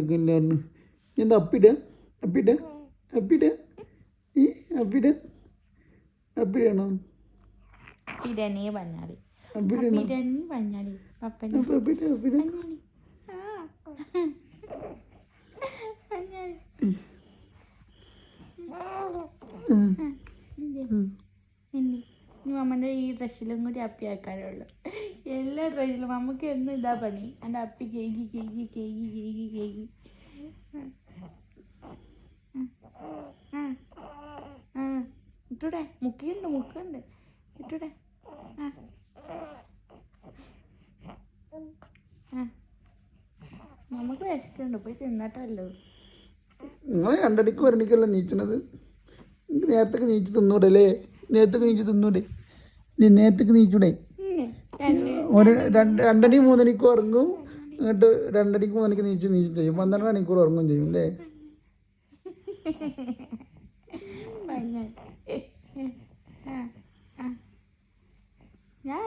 എന്താ അപ്പിട അപ്പിട അപ്പിട ഈ അപ്പിട അപ്പിടണോ പിടനേ പഞ്ഞാടി അപ്പിടണോ പിടനി പഞ്ഞാടി പപ്പനി അപ്പിട അപ്പിട പഞ്ഞാടി അമ്മൻ്റെ ഈ ഡ്രസ്സിലും കൂടി അപ്പി ആക്കാനുള്ളു. എല്ലാ ഡ്രസ്സിലും നമുക്ക് എന്നും ഇതാ പണി. എൻ്റെ അപ്പി കേകി കേകി കേകി കേകി കേകി ഇട്ടൂടെ മുക്കുണ്ട് ഇട്ടൂടെ നമുക്ക് വിശക്കുണ്ട് പോയി തിന്നട്ടല്ലോ. നിങ്ങൾ 2 മണിക്ക് 1 മണിക്കല്ല നീച്ചണത്. നേരത്തേക്ക് നീച്ച് തിന്നൂടല്ലേ? നേരത്തേക്ക് നീച്ച് തിന്നൂടെ? നേരത്തേക്ക് നീച്ചൂടെ? 2 മണി 3 മണിക്ക് ഉറങ്ങും. എന്നിട്ട് 2 മണിക്ക് 3 മണിക്ക് നീച്ച് ചെയ്യും. 12 മണിക്കൂർ ഉറങ്ങും ചെയ്യും അല്ലേ? ഞാൻ